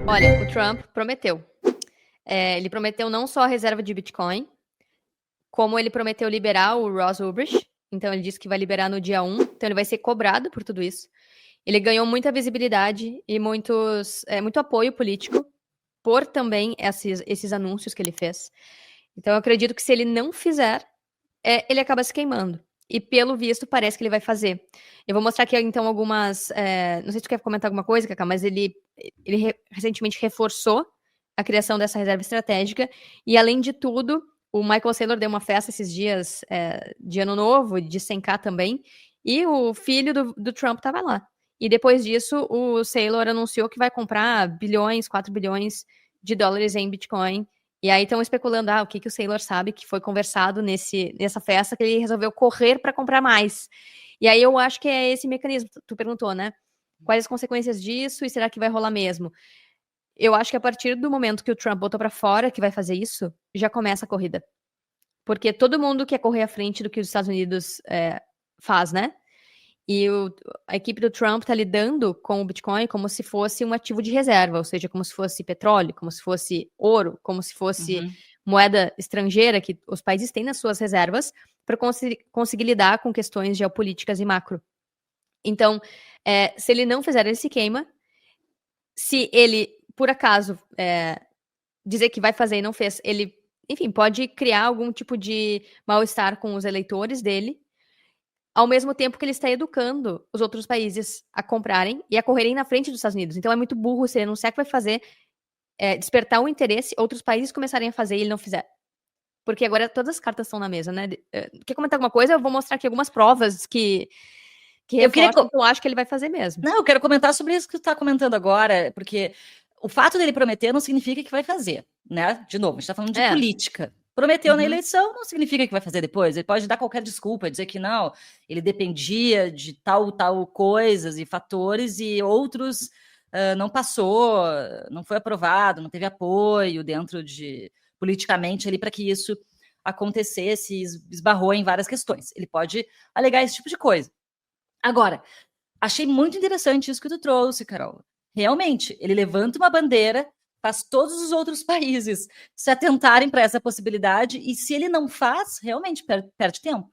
Olha, o Trump prometeu. Ele prometeu não só a reserva de Bitcoin, como ele prometeu liberar o Ross Ulbricht. Então, ele disse que vai liberar no dia 1. Então, ele vai ser cobrado por tudo isso. Ele ganhou muita visibilidade e muito apoio político por também esses anúncios que ele fez. Então, eu acredito que se ele não fizer, ele acaba se queimando. E pelo visto, parece que ele vai fazer. Eu vou mostrar aqui, então, algumas. Não sei se tu quer comentar alguma coisa, Cacá, mas ele recentemente reforçou a criação dessa reserva estratégica. E, além de tudo, o Michael Saylor deu uma festa esses dias de Ano Novo, de 100K também. E o filho do Trump estava lá. E depois disso, o Saylor anunciou que vai comprar 4 bilhões de dólares em Bitcoin. E aí estão especulando, o que o Saylor sabe que foi conversado nessa festa que ele resolveu correr para comprar mais. E aí eu acho que é esse mecanismo. Tu perguntou, né? Quais as consequências disso e será que vai rolar mesmo? Eu acho que a partir do momento que o Trump botou para fora que vai fazer isso, já começa a corrida. Porque todo mundo quer correr à frente do que os Estados Unidos faz, né? E a equipe do Trump está lidando com o Bitcoin como se fosse um ativo de reserva, ou seja, como se fosse petróleo, como se fosse ouro, como se fosse moeda estrangeira que os países têm nas suas reservas para conseguir lidar com questões geopolíticas e macro. Então, se ele não fizer, ele se queima. Se ele, por acaso, dizer que vai fazer e não fez, ele, enfim, pode criar algum tipo de mal-estar com os eleitores dele, ao mesmo tempo que ele está educando os outros países a comprarem e a correrem na frente dos Estados Unidos. Então é muito burro se ele anunciar que vai fazer, despertar um interesse, outros países começarem a fazer e ele não fizer. Porque agora todas as cartas estão na mesa, né? Quer comentar alguma coisa? Eu vou mostrar aqui algumas provas que reforçam que eu acho que ele vai fazer mesmo. Não, eu quero comentar sobre isso que tu está comentando agora, porque o fato dele prometer não significa que vai fazer, né? De novo, a gente está falando de política. Prometeu na eleição não significa que vai fazer depois. Ele pode dar qualquer desculpa, dizer que não, ele dependia de tal coisas e fatores e outros não passou, não foi aprovado, não teve apoio dentro de politicamente ali para que isso acontecesse, esbarrou em várias questões. Ele pode alegar esse tipo de coisa. Agora, achei muito interessante isso que tu trouxe, Carol. Realmente, ele levanta uma bandeira, faz todos os outros países se atentarem para essa possibilidade, e se ele não faz, realmente perde tempo.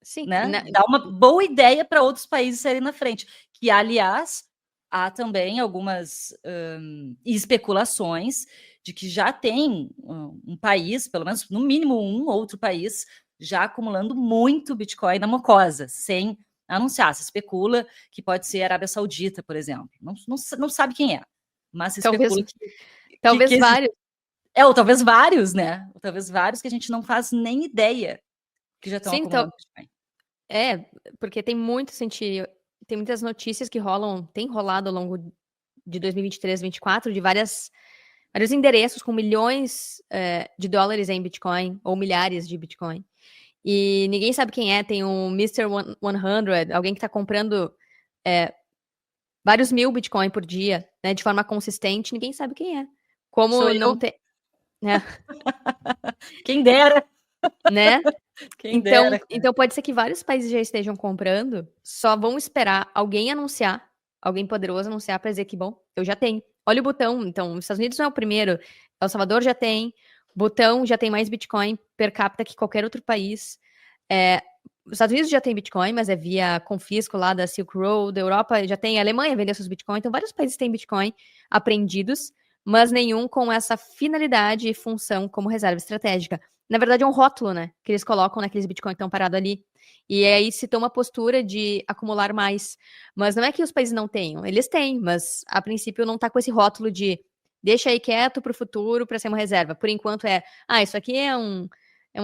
Sim. Né? Dá uma boa ideia para outros países saírem na frente. Que, aliás, há também algumas especulações de que já tem um país, pelo menos no mínimo um outro país, já acumulando muito Bitcoin na mucosa, sem anunciar. Se especula que pode ser a Arábia Saudita, por exemplo. Não sabe quem é, mas se especula talvez vários. Ou talvez vários, né? Ou talvez vários que a gente não faz nem ideia que já estão acumulando Bitcoin. Porque tem muitas notícias que tem rolado ao longo de 2023, 2024, de vários endereços com milhões de dólares em Bitcoin, ou milhares de Bitcoin. E ninguém sabe quem é, tem um Mr. 100, alguém que está comprando vários mil Bitcoin por dia, né, de forma consistente, ninguém sabe quem é. Como Sou não eu. tem... Quem dera. Né? Quem dera. Então pode ser que vários países já estejam comprando, só vão esperar alguém anunciar, alguém poderoso anunciar para dizer que, bom, eu já tenho. Olha o Butão, então, os Estados Unidos não é o primeiro, El Salvador já tem, Butão já tem mais Bitcoin per capita que qualquer outro país. Os Estados Unidos já tem Bitcoin, mas é via confisco lá da Silk Road, a Europa já tem, a Alemanha vendeu seus Bitcoin, então vários países têm Bitcoin apreendidos, mas nenhum com essa finalidade e função como reserva estratégica. Na verdade, é um rótulo, né? Que eles colocam naqueles Bitcoin que estão parados ali. E aí se toma a postura de acumular mais. Mas não é que os países não tenham. Eles têm, mas a princípio não tá com esse rótulo de deixa aí quieto pro futuro para ser uma reserva. Por enquanto isso aqui é um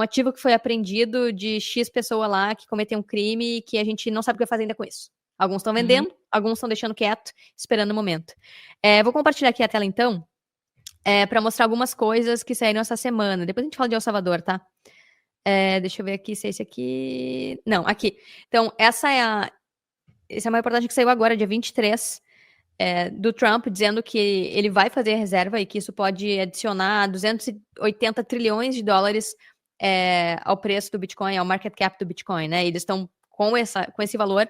ativo que foi apreendido de X pessoa lá que cometeu um crime e que a gente não sabe o que vai fazer ainda com isso. Alguns estão vendendo, alguns estão deixando quieto, esperando o momento. Vou compartilhar aqui a tela então, para mostrar algumas coisas que saíram essa semana. Depois a gente fala de El Salvador, tá? Deixa eu ver aqui se é esse aqui... Não, aqui. Então, essa é uma reportagem que saiu agora, dia 23, do Trump, dizendo que ele vai fazer a reserva e que isso pode adicionar 280 trilhões de dólares ao preço do Bitcoin, ao market cap do Bitcoin, né? Eles estão com esse valor,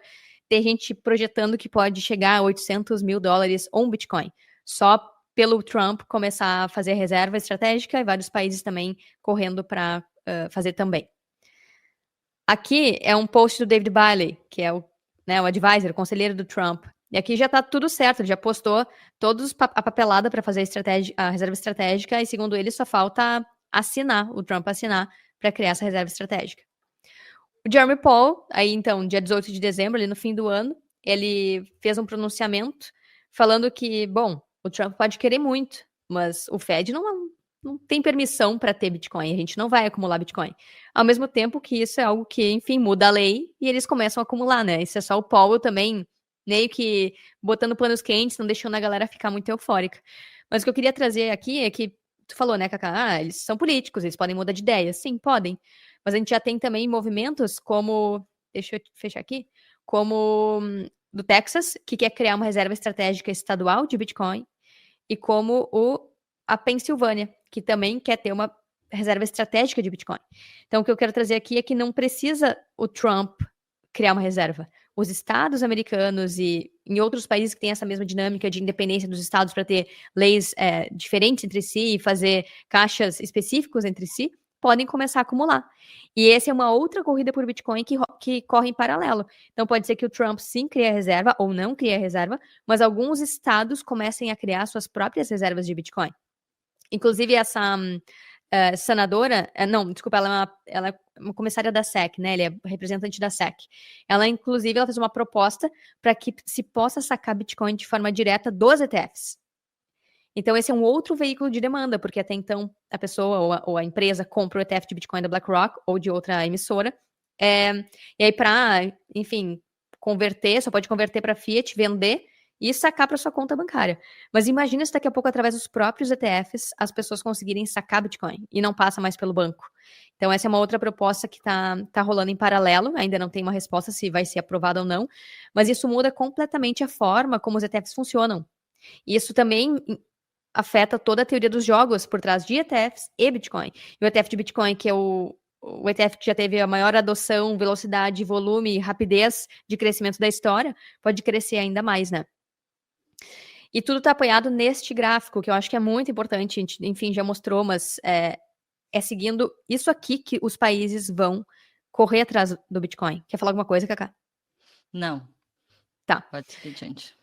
tem gente projetando que pode chegar a 800 mil dólares um Bitcoin, só pelo Trump começar a fazer reserva estratégica e vários países também correndo para fazer também. Aqui é um post do David Bailey, que é o advisor, o conselheiro do Trump. E aqui já está tudo certo, ele já postou todos a papelada para fazer a reserva estratégica, e segundo ele, só falta o Trump assinar para criar essa reserva estratégica. O Jeremy Powell, aí então, dia 18 de dezembro, ali no fim do ano, ele fez um pronunciamento falando que, bom, o Trump pode querer muito, mas o Fed não tem permissão para ter Bitcoin, a gente não vai acumular Bitcoin. Ao mesmo tempo que isso é algo que, enfim, muda a lei e eles começam a acumular, né? Isso é só o Powell também meio que botando panos quentes, não deixando a galera ficar muito eufórica. Mas o que eu queria trazer aqui é que tu falou, né, Cacá? Eles são políticos, eles podem mudar de ideia. Sim, podem. Mas a gente já tem também movimentos como, deixa eu fechar aqui, como do Texas, que quer criar uma reserva estratégica estadual de Bitcoin, e como a Pensilvânia, que também quer ter uma reserva estratégica de Bitcoin. Então, o que eu quero trazer aqui é que não precisa o Trump criar uma reserva. Os estados americanos e em outros países que têm essa mesma dinâmica de independência dos estados para ter leis diferentes entre si e fazer caixas específicos entre si, podem começar a acumular. E essa é uma outra corrida por Bitcoin que corre em paralelo. Então pode ser que o Trump sim crie a reserva ou não crie a reserva, mas alguns estados comecem a criar suas próprias reservas de Bitcoin. Inclusive essa senadora, não, desculpa, ela é uma comissária da SEC, né? Ele é representante da SEC. Ela, inclusive, ela fez uma proposta para que se possa sacar Bitcoin de forma direta dos ETFs. Então, esse é um outro veículo de demanda, porque até então a pessoa ou a empresa compra o ETF de Bitcoin da BlackRock ou de outra emissora. E aí, para, enfim, converter, só pode converter para Fiat, vender e sacar para sua conta bancária. Mas imagina se daqui a pouco, através dos próprios ETFs, as pessoas conseguirem sacar Bitcoin e não passa mais pelo banco. Então, essa é uma outra proposta que tá rolando em paralelo. Ainda não tem uma resposta se vai ser aprovada ou não, mas isso muda completamente a forma como os ETFs funcionam. E isso também afeta toda a teoria dos jogos por trás de ETFs e Bitcoin. E o ETF de Bitcoin, que é o ETF que já teve a maior adoção, velocidade, volume, rapidez de crescimento da história, pode crescer ainda mais, né? E tudo está apoiado neste gráfico, que eu acho que é muito importante, a gente, enfim, já mostrou, mas é seguindo isso aqui que os países vão correr atrás do Bitcoin. Quer falar alguma coisa, Cacá? Não. Tá. Pode seguir adiante.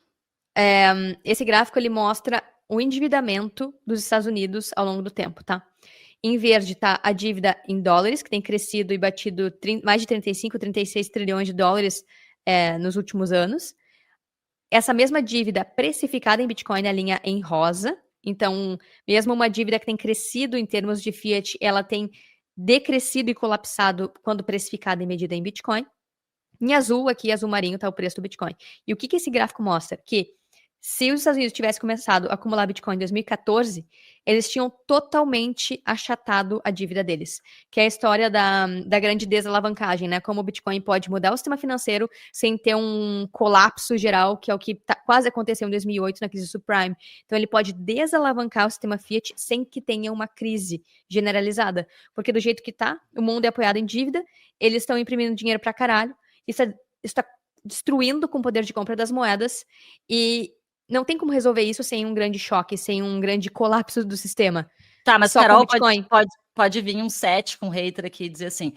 Esse gráfico, ele mostra o endividamento dos Estados Unidos ao longo do tempo, tá? Em verde está a dívida em dólares, que tem crescido e batido mais de 35, 36 trilhões de dólares nos últimos anos. Essa mesma dívida precificada em Bitcoin, a linha em rosa. Então, mesmo uma dívida que tem crescido em termos de fiat, ela tem decrescido e colapsado quando precificada e medida em Bitcoin. Em azul, aqui, azul marinho, está o preço do Bitcoin. E o que esse gráfico mostra? Que se os Estados Unidos tivessem começado a acumular Bitcoin em 2014, eles tinham totalmente achatado a dívida deles. Que é a história da grande desalavancagem, né? Como o Bitcoin pode mudar o sistema financeiro sem ter um colapso geral, que é o que quase aconteceu em 2008 na crise subprime. Então, ele pode desalavancar o sistema fiat sem que tenha uma crise generalizada. Porque do jeito que tá, o mundo é apoiado em dívida, eles estão imprimindo dinheiro pra caralho, isso está destruindo com o poder de compra das moedas e não tem como resolver isso sem um grande choque, sem um grande colapso do sistema. Tá, mas só Carol, com Bitcoin. pode vir um set com hater aqui e dizer assim,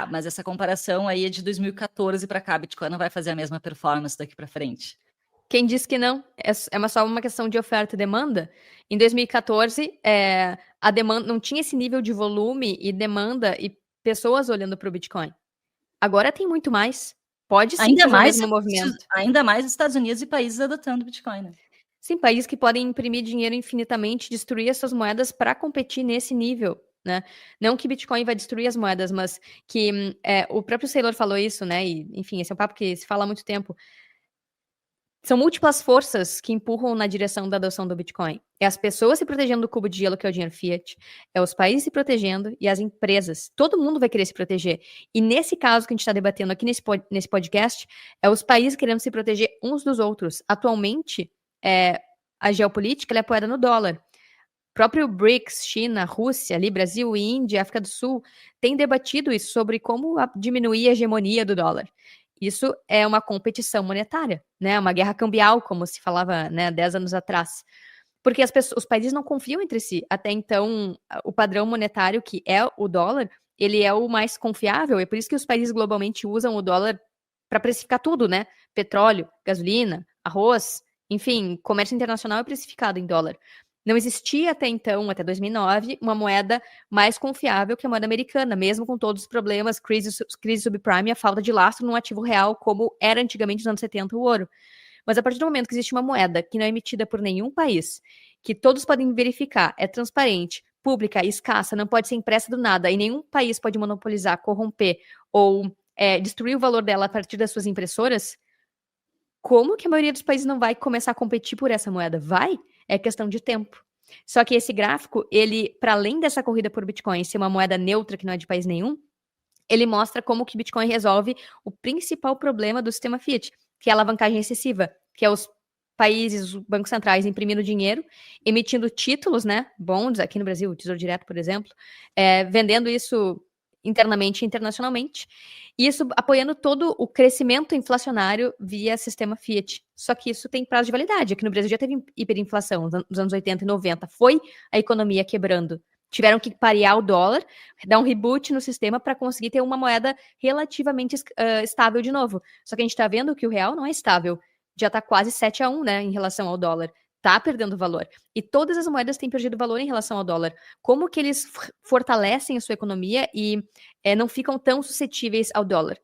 mas essa comparação aí é de 2014 para cá, Bitcoin não vai fazer a mesma performance daqui para frente. Quem disse que não? É só uma questão de oferta e demanda. Em 2014, a demanda não tinha esse nível de volume e demanda e pessoas olhando para o Bitcoin. Agora tem muito mais. Pode sim ainda fazer mais, o mesmo movimento. Ainda mais Estados Unidos e países adotando Bitcoin, né? Sim, países que podem imprimir dinheiro infinitamente, destruir essas moedas para competir nesse nível, né? Não que Bitcoin vai destruir as moedas, mas que o próprio Saylor falou isso, né? E, enfim, esse é um papo que se fala há muito tempo. São múltiplas forças que empurram na direção da adoção do Bitcoin. É as pessoas se protegendo do cubo de gelo, que é o dinheiro fiat, é os países se protegendo e as empresas. Todo mundo vai querer se proteger. E nesse caso que a gente está debatendo aqui nesse podcast, é os países querendo se proteger uns dos outros. Atualmente, a geopolítica ela é apoiada no dólar. O próprio BRICS, China, Rússia, ali, Brasil, Índia, África do Sul, têm debatido isso sobre como diminuir a hegemonia do dólar. Isso é uma competição monetária, né? Uma guerra cambial, como se falava, né, 10 anos atrás. Porque os países não confiam entre si. Até então, o padrão monetário, que é o dólar, ele é o mais confiável. É por isso que os países globalmente usam o dólar para precificar tudo, né? Petróleo, gasolina, arroz, enfim, comércio internacional é precificado em dólar. Não existia até então, até 2009, uma moeda mais confiável que a moeda americana, mesmo com todos os problemas, crise subprime e a falta de lastro num ativo real, como era antigamente nos anos 70 o ouro. Mas a partir do momento que existe uma moeda que não é emitida por nenhum país, que todos podem verificar, é transparente, pública, escassa, não pode ser impressa do nada, e nenhum país pode monopolizar, corromper ou destruir o valor dela a partir das suas impressoras, como que a maioria dos países não vai começar a competir por essa moeda? Vai? É questão de tempo. Só que esse gráfico, ele, para além dessa corrida por Bitcoin ser uma moeda neutra que não é de país nenhum, ele mostra como que Bitcoin resolve o principal problema do sistema fiat, que é a alavancagem excessiva, que é os países, os bancos centrais imprimindo dinheiro, emitindo títulos, né, bonds, aqui no Brasil, o Tesouro Direto, por exemplo, vendendo isso internamente e internacionalmente, e isso apoiando todo o crescimento inflacionário via sistema fiat. Só que isso tem prazo de validade. Aqui no Brasil já teve hiperinflação nos anos 80 e 90. Foi a economia quebrando. Tiveram que parear o dólar, dar um reboot no sistema para conseguir ter uma moeda relativamente estável de novo. Só que a gente está vendo que o real não é estável. Já está quase 7-1, né, em relação ao dólar. Está perdendo valor. E todas as moedas têm perdido valor em relação ao dólar. Como que eles fortalecem a sua economia e não ficam tão suscetíveis ao dólar?